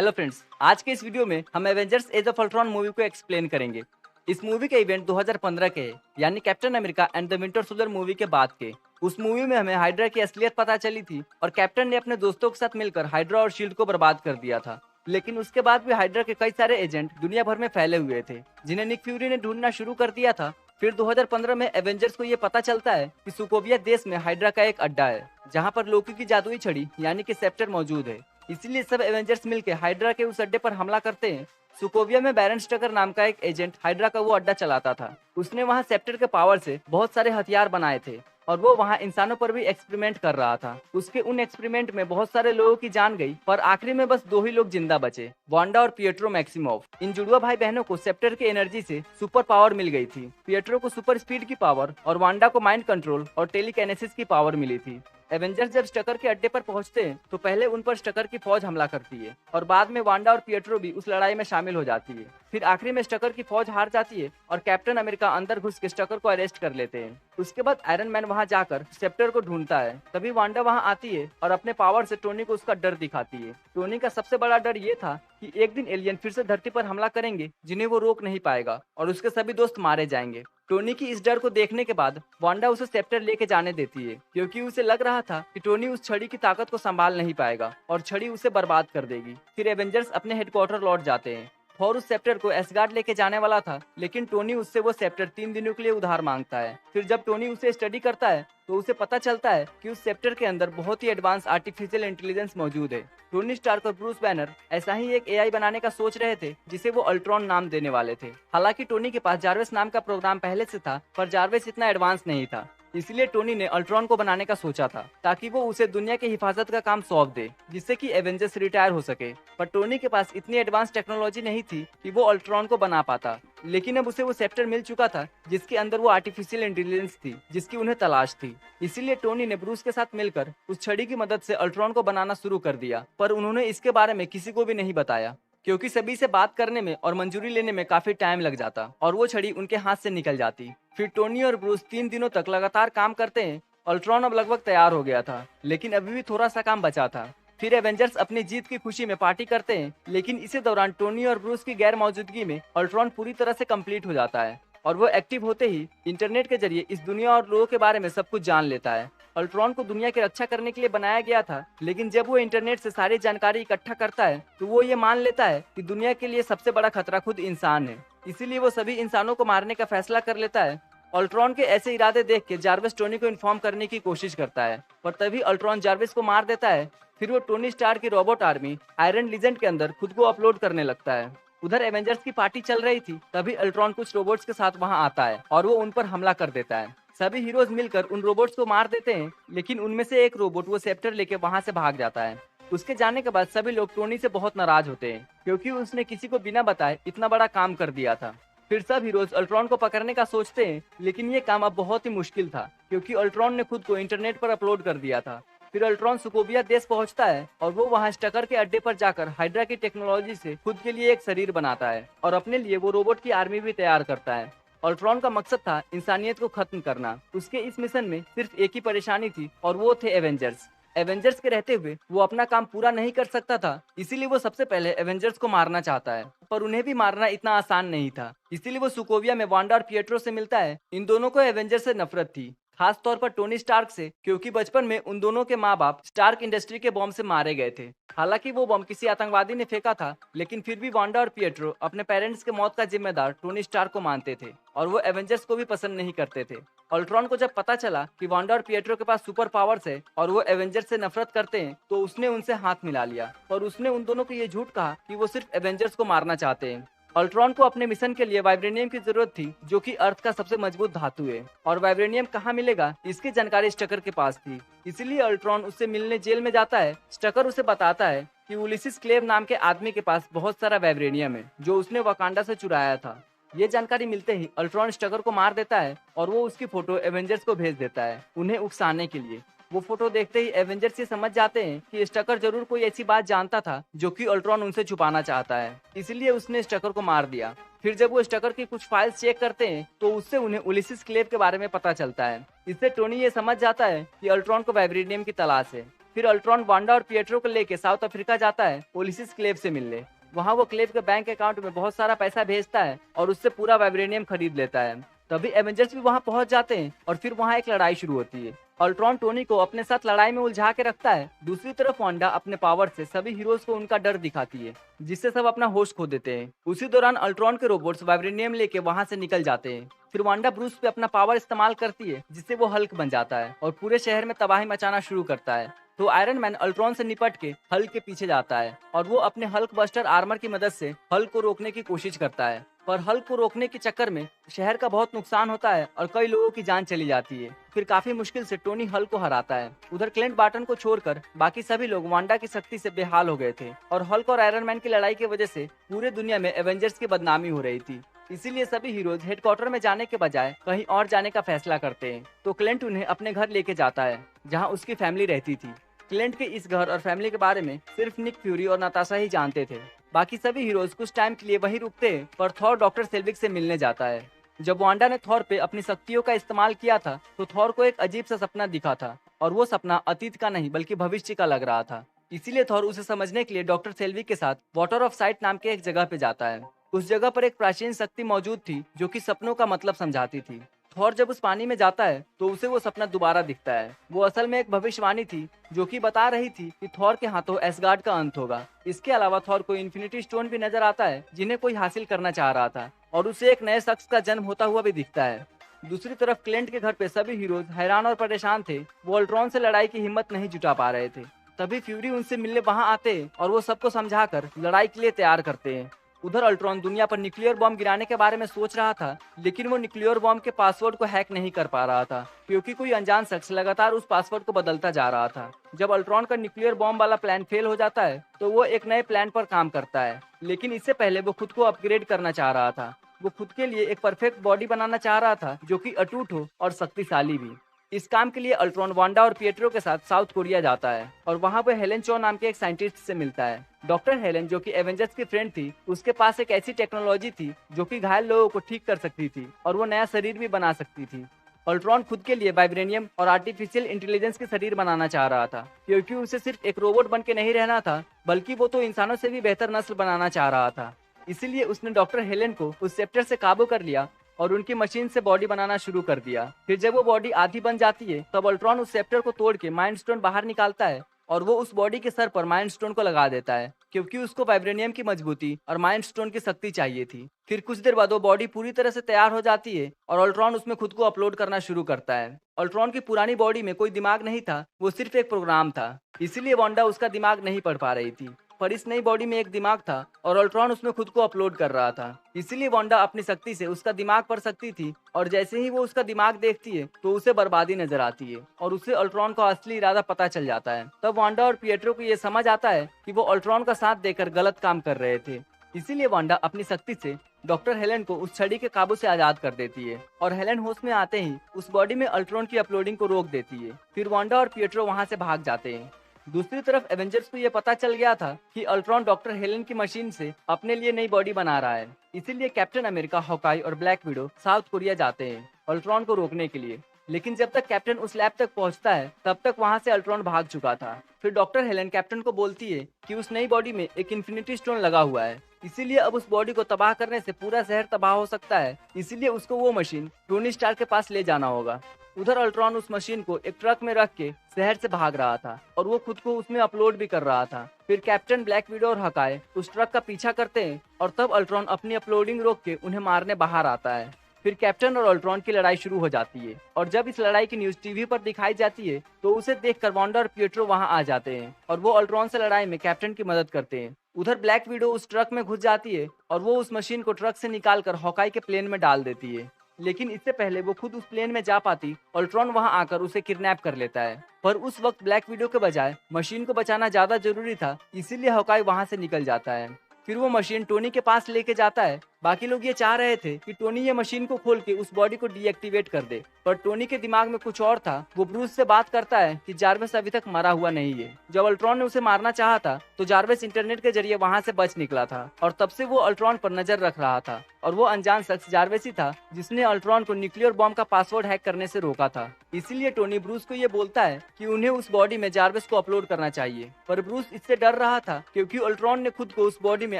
Hello friends, आज के इस वीडियो में हम Avengers age of Ultron movie को एक्सप्लेन करेंगे। इस मूवी का इवेंट 2015 के है, यानी Captain America and the Winter Soldier movie के बाद के। उस मूवी में हमें हाइड्रा की असलियत पता चली थी और कैप्टन ने अपने दोस्तों के साथ मिलकर हाइड्रा और शील्ड को बर्बाद कर दिया था। लेकिन उसके बाद भी हाइड्रा के कई सारे एजेंट दुनिया भर में फैले हुए थे, जिन्हें निक फ्यूरी ने ढूंढना शुरू कर दिया था। फिर 2015 में एवेंजर्स को ये पता चलता है कि सुकोविया देश में हाइड्रा का एक अड्डा है, जहाँ पर लोकी की जादुई छड़ी यानी कि सेप्टर मौजूद है। इसीलिए सब एवेंजर्स मिलकर हाइड्रा के उस अड्डे पर हमला करते हैं। सुकोविया में बैरन स्टकर नाम का एक एजेंट हाइड्रा का वो अड्डा चलाता था। उसने वहाँ सेप्टर के पावर से बहुत सारे हथियार बनाए थे और वो वहाँ इंसानों पर भी एक्सपेरिमेंट कर रहा था। उसके उन एक्सपेरिमेंट में बहुत सारे लोगों की जान गई, पर आखिरी में बस 2 ही लोग जिंदा बचे, वांडा और पिएट्रो मैक्सिमोव। इन जुड़वा भाई बहनों को सेप्टर की एनर्जी से सुपर पावर मिल गई थी। पिएट्रो को सुपर स्पीड की पावर और वांडा को माइंड कंट्रोल और टेलीकाइनेसिस की पावर मिली थी। एवेंजर्स जब स्टकर के अड्डे पर पहुंचते हैं तो पहले उन पर स्टकर की फौज हमला करती है और बाद में वांडा और पिएट्रो भी उस लड़ाई में शामिल हो जाती है। फिर आखिरी में स्टकर की फौज हार जाती है और कैप्टन अमेरिका अंदर घुस के स्टकर को अरेस्ट कर लेते हैं। उसके बाद आयरन मैन वहां जाकर सेप्टर को ढूंढता है। तभी वांडा वहां आती है और अपने पावर से टोनी को उसका डर दिखाती है। टोनी का सबसे बड़ा डर ये था कि एक दिन एलियन फिर से धरती पर हमला करेंगे, जिन्हें वो रोक नहीं पाएगा और उसके सभी दोस्त मारे जाएंगे। टोनी की इस डर को देखने के बाद वांडा उसे सेप्टर लेके जाने देती है, क्योंकि उसे लग रहा था कि टोनी उस छड़ी की ताकत को संभाल नहीं पाएगा और छड़ी उसे बर्बाद कर देगी। फिर एवेंजर्स अपने हेडक्वार्टर लौट जाते हैं। थॉर उस सेप्टर को एसगार्ड लेके जाने वाला था, लेकिन टोनी उससे वो सेप्टर 3 दिनों के लिए उधार मांगता है। फिर जब टोनी उसे स्टडी करता है तो उसे पता चलता है कि उस सेप्टर के अंदर बहुत ही एडवांस आर्टिफिशियल इंटेलिजेंस मौजूद है। टोनी स्टार्क और ब्रूस बैनर ऐसा ही एक एआई बनाने का सोच रहे थे, जिसे वो अल्ट्रॉन नाम देने वाले थे। हालांकि टोनी के पास जार्विस नाम का प्रोग्राम पहले से था, पर जार्विस इतना एडवांस नहीं था। इसलिए टोनी ने अल्ट्रॉन को बनाने का सोचा था, ताकि वो उसे दुनिया की हिफाजत का काम सौंप दे, जिससे कि एवेंजर्स रिटायर हो सके। पर टोनी के पास इतनी एडवांस टेक्नोलॉजी नहीं थी कि वो अल्ट्रॉन को बना पाता। लेकिन अब उसे वो सेप्टर मिल चुका था, जिसके अंदर वो आर्टिफिशियल इंटेलिजेंस थी, जिसकी उन्हें तलाश थी। इसीलिए टोनी ने ब्रूस के साथ मिलकर उस छड़ी की मदद से अल्ट्रॉन को बनाना शुरू कर दिया। पर उन्होंने इसके बारे में किसी को भी नहीं बताया, क्योंकि सभी से बात करने में और मंजूरी लेने में काफी टाइम लग जाता और वो छड़ी उनके हाथ से निकल जाती। फिर टोनी और ब्रूस 3 दिनों तक लगातार काम करते हैं। अल्ट्रॉन अब लगभग तैयार हो गया था, लेकिन अभी भी थोड़ा सा काम बचा था। फिर एवेंजर्स अपनी जीत की खुशी में पार्टी करते हैं, लेकिन इसी दौरान टोनी और ब्रूस की गैर मौजूदगी में अल्ट्रॉन पूरी तरह से कंप्लीट हो जाता है और वो एक्टिव होते ही इंटरनेट के जरिए इस दुनिया और लोगों के बारे में सब कुछ जान लेता है। अल्ट्रॉन को दुनिया की रक्षा करने के लिए बनाया गया था, लेकिन जब वो इंटरनेट से सारी जानकारी इकट्ठा करता है तो वो ये मान लेता है कि दुनिया के लिए सबसे बड़ा खतरा खुद इंसान है। इसीलिए वो सभी इंसानों को मारने का फैसला कर लेता है। अल्ट्रॉन के ऐसे इरादे देख के जार्विस टोनी को इन्फॉर्म करने की कोशिश करता है, पर तभी अल्ट्रॉन जार्विस को मार देता है। फिर वो टोनी स्टार्क की रोबोट आर्मी आयरन लीजेंड के अंदर खुद को अपलोड करने लगता है। उधर एवेंजर्स की पार्टी चल रही थी, तभी अल्ट्रॉन कुछ रोबोट्स के साथ वहां आता है और वो उन पर हमला कर देता है। सभी हीरोज मिलकर उन रोबोट्स को मार देते हैं, लेकिन उनमें से एक रोबोट वो सेप्टर लेके वहां से भाग जाता है। उसके जाने के बाद सभी लोग टोनी से बहुत नाराज होते हैं, क्योंकि उसने किसी को बिना बताए इतना बड़ा काम कर दिया था। फिर सब हीरोज अल्ट्रॉन को पकड़ने का सोचते हैं, लेकिन ये काम अब बहुत ही मुश्किल था, क्योंकि अल्ट्रॉन ने खुद को इंटरनेट पर अपलोड कर दिया था। फिर अल्ट्रॉन सुकोविया देश पहुंचता है और वो वहां स्टकर के अड्डे पर जाकर हाइड्रा की टेक्नोलॉजी से खुद के लिए एक शरीर बनाता है और अपने लिए वो रोबोट की आर्मी भी तैयार करता है। अल्ट्रॉन का मकसद था इंसानियत को खत्म करना। उसके इस मिशन में सिर्फ एक ही परेशानी थी और वो थे एवेंजर्स। एवेंजर्स के रहते हुए वो अपना काम पूरा नहीं कर सकता था, इसीलिए वो सबसे पहले एवेंजर्स को मारना चाहता है, पर उन्हें भी मारना इतना आसान नहीं था। इसीलिए वो सुकोविया में वांडा और पिएट्रो से मिलता है। इन दोनों को एवेंजर्स से नफरत थी, खास तौर पर टोनी स्टार्क से, क्योंकि बचपन में उन दोनों के माँ बाप स्टार्क इंडस्ट्री के बॉम्ब से मारे गए थे। हालांकि वो बम किसी आतंकवादी ने फेंका था, लेकिन फिर भी वांडा और पिएट्रो अपने पेरेंट्स के मौत का जिम्मेदार टोनी स्टार्क को मानते थे और वो एवेंजर्स को भी पसंद नहीं करते थे। अल्ट्रॉन को जब पता चला कि वांडा और पिएट्रो के पास सुपर पावर्स है और वो एवेंजर्स से नफरत करते हैं, तो उसने उनसे हाथ मिला लिया और उसने उन दोनों को ये झूठ कहा कि वो सिर्फ एवेंजर्स को मारना चाहते हैं। अल्ट्रॉन को अपने मिशन के लिए वाइब्रेनियम की जरूरत थी, जो कि अर्थ का सबसे मजबूत धातु है, और वाइब्रेनियम कहाँ मिलेगा इसकी जानकारी स्टकर के पास थी। इसीलिए अल्ट्रॉन उससे मिलने जेल में जाता है। स्टकर उसे बताता है कि उलिसिस क्लेव नाम के आदमी के पास बहुत सारा वाइब्रेनियम है, जो उसने वकांडा से चुराया था। ये जानकारी मिलते ही अल्ट्रॉन स्टकर को मार देता है और वो उसकी फोटो एवेंजर्स को भेज देता है, उन्हें उकसाने के लिए। वो फोटो देखते ही एवेंजर्स ये समझ जाते हैं कि स्टकर जरूर कोई ऐसी बात जानता था जो कि अल्ट्रॉन उनसे छुपाना चाहता है, इसीलिए उसने स्टकर को मार दिया। फिर जब वो स्टकर की कुछ फाइल्स चेक करते हैं तो उससे उन्हें उलिसिस क्लेव के बारे में पता चलता है। इससे टोनी ये समझ जाता है कि अल्ट्रॉन को वाइब्रेनियम की तलाश है। फिर अल्ट्रॉन वांडा और पिएट्रो को लेके साउथ अफ्रीका जाता है ओलिसिस क्लेव से मिलने। वहाँ वो क्लेव के बैंक अकाउंट में बहुत सारा पैसा भेजता है और उससे पूरा वाइब्रेनियम खरीद लेता है। तभी एवेंजर्स भी वहाँ पहुंच जाते हैं और फिर वहाँ एक लड़ाई शुरू होती है। अल्ट्रॉन टोनी को अपने साथ लड़ाई में उलझा के रखता है। दूसरी तरफ वांडा अपने पावर से सभी हीरोज को उनका डर दिखाती है, जिससे सब अपना होश खो देते हैं। उसी दौरान अल्ट्रॉन के रोबोट्स वाइब्रेनियम लेके वहाँ से निकल जाते हैं। फिर वांडा ब्रूस पे अपना पावर इस्तेमाल करती है, जिससे वो हल्क बन जाता है और पूरे शहर में तबाही मचाना शुरू करता है। तो आयरन मैन अल्ट्रॉन से निपट के हल्क के पीछे जाता है और वो अपने हल्क बस्टर आर्मर की मदद से हल्क को रोकने की कोशिश करता है। पर हल्क को रोकने के चक्कर में शहर का बहुत नुकसान होता है और कई लोगों की जान चली जाती है। फिर काफी मुश्किल से टोनी हल्क को हराता है। उधर क्लिंट बार्टन को छोड़कर बाकी सभी लोग वांडा की शक्ति से बेहाल हो गए थे और हल्क और आयरन मैन की लड़ाई की वजह से पूरे दुनिया में एवेंजर्स की बदनामी हो रही थी। इसीलिए सभी हीरोज हेडक्वार्टर में जाने के बजाय कहीं और जाने का फैसला करते हैं। तो क्लिंट उन्हें अपने घर लेके जाता है, जहाँ उसकी फैमिली रहती थी। क्लिंट के इस घर और फैमिली के बारे में सिर्फ निक फ्यूरी और नताशा ही जानते थे। बाकी सभी हीरोज कुछ टाइम के लिए वहीं रुकते हैं, पर थॉर डॉक्टर सेल्विक से मिलने जाता है। जब वांडा ने थॉर पे अपनी शक्तियों का इस्तेमाल किया था, तो थॉर को एक अजीब सा सपना दिखा था और वो सपना अतीत का नहीं बल्कि भविष्य का लग रहा था। इसीलिए थॉर उसे समझने के लिए डॉक्टर सेल्विक के साथ वाटर ऑफ साइट नाम के एक जगह पे जाता है। उस जगह पर एक प्राचीन शक्ति मौजूद थी जो कि सपनों का मतलब समझाती थी। थॉर जब उस पानी में जाता है तो उसे वो सपना दोबारा दिखता है। वो असल में एक भविष्यवाणी थी जो कि बता रही थी कि थॉर के हाथों एसगार्ड का अंत होगा। इसके अलावा थॉर को इन्फिनिटी स्टोन भी नजर आता है, जिन्हें कोई हासिल करना चाह रहा था, और उसे एक नए शख्स का जन्म होता हुआ भी दिखता है। दूसरी तरफ क्लिंट के घर पे सभी हीरोज हैरान और परेशान थे। वो अल्ट्रॉन से लड़ाई की हिम्मत नहीं जुटा पा रहे थे। तभी फ्यूरी उनसे मिलने वहां आते हैं और वो सबको समझाकर लड़ाई के लिए तैयार करते हैं। उधर अल्ट्रॉन दुनिया पर न्यूक्लियर बॉम्ब गिराने के बारे में सोच रहा था, लेकिन वो न्यूक्लियर बॉम्ब के पासवर्ड को हैक नहीं कर पा रहा था, क्योंकि कोई अनजान शख्स लगातार उस पासवर्ड को बदलता जा रहा था। जब अल्ट्रॉन का न्यूक्लियर बॉम्ब वाला प्लान फेल हो जाता है, तो वो एक नए प्लान पर काम करता है, लेकिन इससे पहले वो खुद को अपग्रेड करना चाह रहा था। वो खुद के लिए एक परफेक्ट बॉडी बनाना चाह रहा था, जो कि अटूट हो और शक्तिशाली भी। इस काम के लिए अल्ट्रॉन वांडा और पिएट्रो के साथ साउथ कोरिया जाता है और वहाँ पे हेलेन चो नाम के एक साइंटिस्ट से मिलता है। डॉक्टर हेलेन, जो कि एवेंजर्स की फ्रेंड थी, उसके पास एक ऐसी टेक्नोलॉजी थी जो कि घायल लोगों को ठीक कर सकती थी और वो नया शरीर भी बना सकती थी। अल्ट्रॉन खुद के लिए वाइब्रेनियम और आर्टिफिशियल इंटेलिजेंस के शरीर बनाना चाह रहा था, क्योंकि उसे सिर्फ एक रोबोट बन के नहीं रहना था, बल्कि वो तो इंसानों से भी बेहतर नस्ल बनाना चाह रहा था। इसीलिए उसने डॉक्टर हेलेन को उस सेप्टर से काबू कर लिया और उनकी मशीन से बॉडी बनाना शुरू कर दिया। फिर जब वो बॉडी आधी बन जाती है, तब अल्ट्रॉन उस सेप्टर को तोड़ के माइंड स्टोन बाहर निकालता है और वो उस बॉडी के सर पर माइंड स्टोन को लगा देता है, क्योंकि उसको वाइब्रेनियम की मजबूती और माइंड स्टोन की शक्ति चाहिए थी। फिर कुछ देर बाद वो बॉडी पूरी तरह से तैयार हो जाती है और अल्ट्रॉन उसमें खुद को अपलोड करना शुरू करता है। अल्ट्रॉन की पुरानी बॉडी में कोई दिमाग नहीं था, वो सिर्फ एक प्रोग्राम था, इसीलिए वांडा उसका दिमाग नहीं पढ़ पा रही थी। पर इस नई बॉडी में एक दिमाग था और अल्ट्रॉन उसमें खुद को अपलोड कर रहा था। इसीलिए वांडा अपनी शक्ति से उसका दिमाग पढ़ सकती थी और जैसे ही वो उसका दिमाग देखती है तो उसे बर्बादी नजर आती है और उसे अल्ट्रॉन का असली इरादा पता चल जाता है। तब वांडा और पिएट्रो को ये समझ आता है कि वो अल्ट्रॉन का साथ देकर गलत काम कर रहे थे। इसीलिए वांडा अपनी शक्ति से डॉक्टर हेलेन को उस छड़ी के काबू से आजाद कर देती है और हेलेन होश में आते ही उस बॉडी में अल्ट्रॉन की अपलोडिंग को रोक देती है। फिर वांडा और पिएट्रो वहां से भाग जाते हैं। दूसरी तरफ एवेंजर्स को यह पता चल गया था कि अल्ट्रॉन डॉक्टर हेलेन की मशीन से अपने लिए नई बॉडी बना रहा है। इसीलिए कैप्टन अमेरिका, हॉकाई और ब्लैक विडो साउथ कोरिया जाते हैं अल्ट्रॉन को रोकने के लिए। लेकिन जब तक कैप्टन उस लैब तक पहुंचता है, तब तक वहां से अल्ट्रॉन भाग चुका था। फिर डॉक्टर हेलेन कैप्टन को बोलती है कि उस नई बॉडी में एक इन्फिनिटी स्टोन लगा हुआ है, इसीलिए अब उस बॉडी को तबाह करने से पूरा शहर तबाह हो सकता है। इसीलिए उसको वो मशीन टोनी स्टार्क के पास ले जाना होगा। उधर अल्ट्रॉन उस मशीन को एक ट्रक में रख के शहर से भाग रहा था और वो खुद को उसमें अपलोड भी कर रहा था। फिर कैप्टन, ब्लैक विडो और हकाई उस ट्रक का पीछा करते हैं और तब अल्ट्रॉन अपनी अपलोडिंग रोक के उन्हें मारने बाहर आता है। फिर कैप्टन और अल्ट्रॉन की लड़ाई शुरू हो जाती है और जब इस लड़ाई की न्यूज टीवी पर दिखाई जाती है, तो उसे देखकर वांडा और पिएट्रो वहां आ जाते हैं और वो अल्ट्रॉन से लड़ाई में कैप्टन की मदद करते हैं। उधर ब्लैक विडो उस ट्रक में घुस जाती है और वो उस मशीन को ट्रक से निकालकर हॉकाई के प्लेन में डाल देती है। लेकिन इससे पहले वो खुद उस प्लेन में जा पाती, अल्ट्रॉन वहां आकर उसे किडनैप कर लेता है। पर उस वक्त ब्लैक विडो के बजाय मशीन को बचाना ज्यादा जरूरी था, इसीलिए हॉकाई वहां से निकल जाता है। फिर वो मशीन टोनी के पास लेके जाता है बाकी लोग ये चाह रहे थे कि टोनी ये मशीन को खोल के उस बॉडी को डीएक्टिवेट कर दे, पर टोनी के दिमाग में कुछ और था। वो ब्रूस से बात करता है कि जार्विस अभी तक मरा हुआ नहीं है। जब अल्ट्रॉन ने उसे मारना चाहा था तो जार्विस इंटरनेट के जरिए वहां से बच निकला था और तब से वो अल्ट्रॉन पर नजर रख रहा था, और वो अनजान शख्स जार्विस ही था जिसने अल्ट्रॉन को न्यूक्लियर बॉम्ब का पासवर्ड हैक करने से रोका था। इसीलिए टोनी ब्रूस को ये बोलता है कि उन्हें उस बॉडी में जार्विस को अपलोड करना चाहिए, पर ब्रूस इससे डर रहा था क्योंकि अल्ट्रॉन ने खुद को उस बॉडी में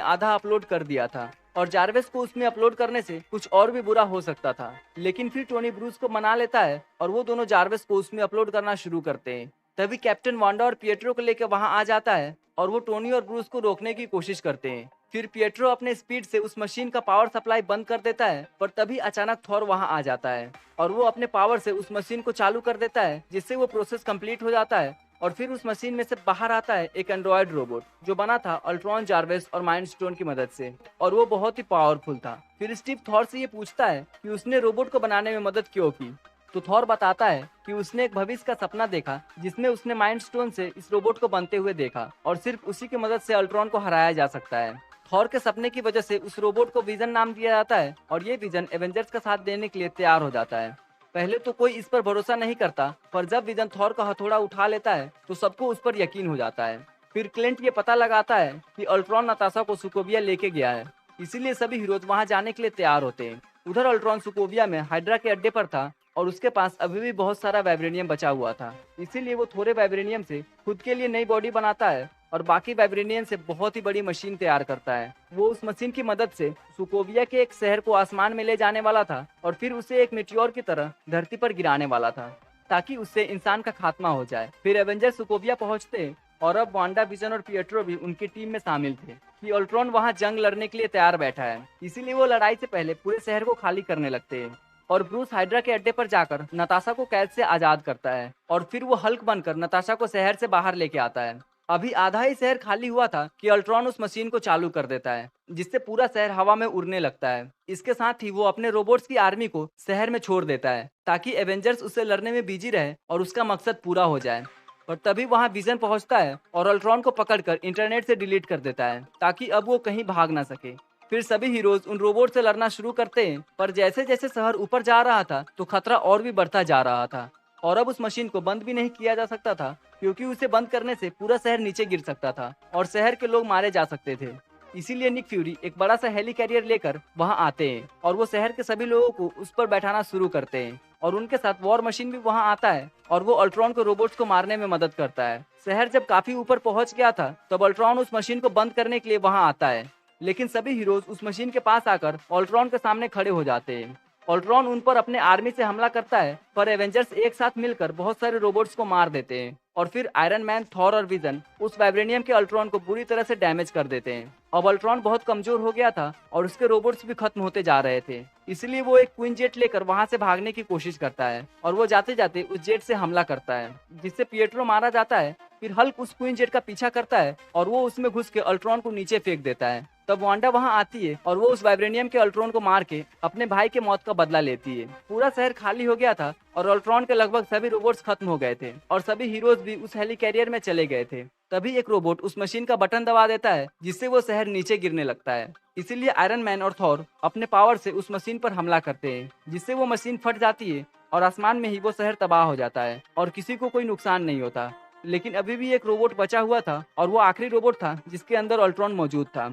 आधा अपलोड कर दिया था और जार्विस को उसमें अपलोड करने से कुछ और भी बुरा हो सकता था। लेकिन फिर टोनी ब्रूस को मना लेता है और वो दोनों जार्विस को उसमें अपलोड करना शुरू करते हैं। तभी कैप्टन वांडा और पिएट्रो को लेकर वहां आ जाता है और वो टोनी और ब्रूस को रोकने की कोशिश करते हैं। फिर पिएट्रो अपने स्पीड से उस मशीन का पावर सप्लाई बंद कर देता है, पर तभी अचानक थॉर वहां आ जाता है और वो अपने पावर से उस मशीन को चालू कर देता है, जिससे वो प्रोसेस कंप्लीट हो जाता है। और फिर उस मशीन में से बाहर आता है एक एंड्रॉयड रोबोट जो बना था अल्ट्रॉन, जार्विस और माइंड स्टोन की मदद से, और वो बहुत ही पावरफुल था। फिर स्टीव थॉर से ये पूछता है कि उसने रोबोट को बनाने में मदद क्यों की, तो थॉर बताता है कि उसने एक भविष्य का सपना देखा जिसमें उसने माइंड स्टोन से इस रोबोट को बनते हुए देखा और सिर्फ उसी की मदद से अल्ट्रॉन को हराया जा सकता है। थॉर के सपने की वजह से उस रोबोट को विजन नाम दिया जाता है और ये विजन एवेंजर्स का साथ देने के लिए तैयार हो जाता है। पहले तो कोई इस पर भरोसा नहीं करता, पर जब विजन थॉर का हथौड़ा उठा लेता है तो सबको उस पर यकीन हो जाता है। फिर क्लिंट ये पता लगाता है कि अल्ट्रॉन नताशा को सुकोविया लेके गया है, इसीलिए सभी हीरोज वहां जाने के लिए तैयार होते हैं। उधर अल्ट्रॉन सुकोविया में हाइड्रा के अड्डे पर था और उसके पास अभी भी बहुत सारा वाइब्रेनियम बचा हुआ था, इसीलिए वो थोड़े वाइब्रेनियम से खुद के लिए नई बॉडी बनाता है और बाकी वाइब्रेनियम से बहुत ही बड़ी मशीन तैयार करता है। वो उस मशीन की मदद से सुकोविया के एक शहर को आसमान में ले जाने वाला था और फिर उसे एक मेटियोर की तरह धरती पर गिराने वाला था ताकि उससे इंसान का खात्मा हो जाए। फिर एवेंजर सुकोविया पहुंचते और अब वांडा, विजन और पिएट्रो भी उनकी टीम में शामिल थे कि अल्ट्रॉन वहां जंग लड़ने के लिए तैयार बैठा है, इसीलिए वो लड़ाई से पहले पूरे शहर को खाली करने लगते हैं। और ब्रूस हाइड्रा के अड्डे पर जाकर नताशा को कैद से आजाद करता है और फिर वो हल्क बनकर नताशा को शहर से बाहर लेके आता है। अभी आधा ही शहर खाली हुआ था कि अल्ट्रॉन उस मशीन को चालू कर देता है, जिससे पूरा शहर हवा में उड़ने लगता है। इसके साथ ही वो अपने रोबोट्स की आर्मी को शहर में छोड़ देता है ताकि एवेंजर्स उससे लड़ने में बिजी रहे और उसका मकसद पूरा हो जाए। और तभी वहां विजन पहुंचता है और अल्ट्रॉन को पकड़कर इंटरनेट से डिलीट कर देता है ताकि अब वो कहीं भाग ना सके। फिर सभी हीरोज उन रोबोट से लड़ना शुरू करते हैं, पर जैसे जैसे शहर ऊपर जा रहा था तो खतरा और भी बढ़ता जा रहा था और अब उस मशीन को बंद भी नहीं किया जा सकता था क्योंकि उसे बंद करने से पूरा शहर नीचे गिर सकता था और शहर के लोग मारे जा सकते थे। इसीलिए निक फ्यूरी एक बड़ा सा हेली कैरियर लेकर वहां आते हैं और वो शहर के सभी लोगों को उस पर बैठाना शुरू करते हैं और उनके साथ वॉर मशीन भी वहां आता है और वो अल्ट्रॉन को रोबोट्स को मारने में मदद करता है। शहर जब काफी ऊपर पहुंच गया था तब अल्ट्रॉन उस मशीन को बंद करने के लिए वहां आता है, लेकिन सभी हीरोज उस मशीन के पास आकर अल्ट्रॉन के सामने खड़े हो जाते हैं। अल्ट्रॉन उन पर अपने आर्मी से हमला करता है, पर एवेंजर्स एक साथ मिलकर बहुत सारे रोबोट्स को मार देते हैं और फिर आयरन मैन, थॉर और विजन उस वाइब्रेनियम के अल्ट्रॉन को बुरी तरह से डैमेज कर देते हैं। अब अल्ट्रॉन बहुत कमजोर हो गया था और उसके रोबोट्स भी खत्म होते जा रहे थे, इसलिए वो एक क्वीन जेट लेकर वहां से भागने की कोशिश करता है और वो जाते जाते उस जेट से हमला करता है जिससे पिएट्रो मारा जाता है। फिर हल्क उस क्वीन जेट का पीछा करता है और वो उसमें घुस के अल्ट्रॉन को नीचे फेंक देता है। तब वांडा वहां आती है और वो उस वाइब्रेनियम के अल्ट्रॉन को मार के अपने भाई के मौत का बदला लेती है। पूरा शहर खाली हो गया था और अल्ट्रॉन के लगभग सभी रोबोट्स खत्म हो गए थे और सभी हीरोज भी उस हेली कैरियर में चले गए थे। तभी एक रोबोट उस मशीन का बटन दबा देता है जिससे वो शहर नीचे गिरने लगता है। इसीलिए आयरन मैन और थॉर अपने पावर से उस मशीन पर हमला करते हैं जिससे वो मशीन फट जाती है और आसमान में ही वो शहर तबाह हो जाता है और किसी को कोई नुकसान नहीं होता। लेकिन अभी भी एक रोबोट बचा हुआ था और वो आखिरी रोबोट था जिसके अंदर अल्ट्रॉन मौजूद था।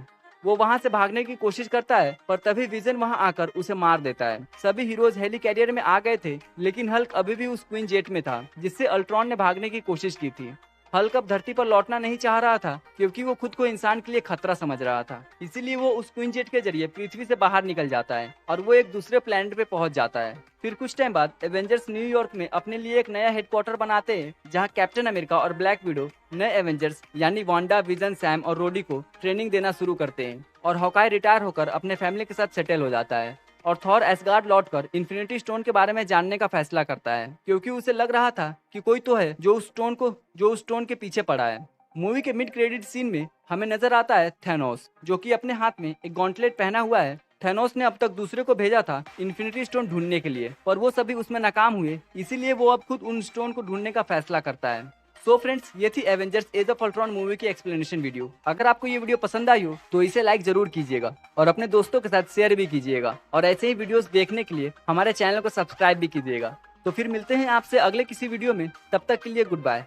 वो वहां से भागने की कोशिश करता है, पर तभी विजन वहां आकर उसे मार देता है। सभी हीरोज हेली कैरियर में आ गए थे, लेकिन हल्क अभी भी उस क्वीन जेट में था जिससे अल्ट्रॉन ने भागने की कोशिश की थी। हल्क अब धरती पर लौटना नहीं चाह रहा था क्योंकि वो खुद को इंसान के लिए खतरा समझ रहा था, इसीलिए वो उस क्वीन जेट के जरिए पृथ्वी से बाहर निकल जाता है और वो एक दूसरे प्लेनेट पे पहुंच जाता है। फिर कुछ टाइम बाद एवेंजर्स न्यूयॉर्क में अपने लिए एक नया हेडक्वार्टर बनाते हैं जहां कैप्टन अमेरिका और ब्लैक विडो नए एवेंजर्स यानी वांडा, विजन, सैम और रोडी को ट्रेनिंग देना शुरू करते हैं और हॉकाई रिटायर होकर अपने फैमिली के साथ सेटल हो जाता है और थॉर एसगार्ड लौटकर इन्फिनिटी स्टोन के बारे में जानने का फैसला करता है क्योंकि उसे लग रहा था कि कोई तो है जो उस स्टोन के पीछे पड़ा है। मूवी के मिड क्रेडिट सीन में हमें नजर आता है थैनोस, जो कि अपने हाथ में एक गॉन्टलेट पहना हुआ है। थैनोस ने अब तक दूसरे को भेजा था इन्फिनिटी स्टोन ढूंढने के लिए, पर वो सभी उसमें नाकाम हुए, इसीलिए वो अब खुद उन स्टोन को ढूंढने का फैसला करता है। सो फ्रेंड्स, ये थी Avengers age of Ultron movie की एक्सप्लेनेशन वीडियो। अगर आपको ये वीडियो पसंद आई हो तो इसे लाइक जरूर कीजिएगा और अपने दोस्तों के साथ शेयर भी कीजिएगा, और ऐसे ही वीडियोस देखने के लिए हमारे चैनल को सब्सक्राइब भी कीजिएगा। तो फिर मिलते हैं आपसे अगले किसी वीडियो में, तब तक के लिए गुड बाय।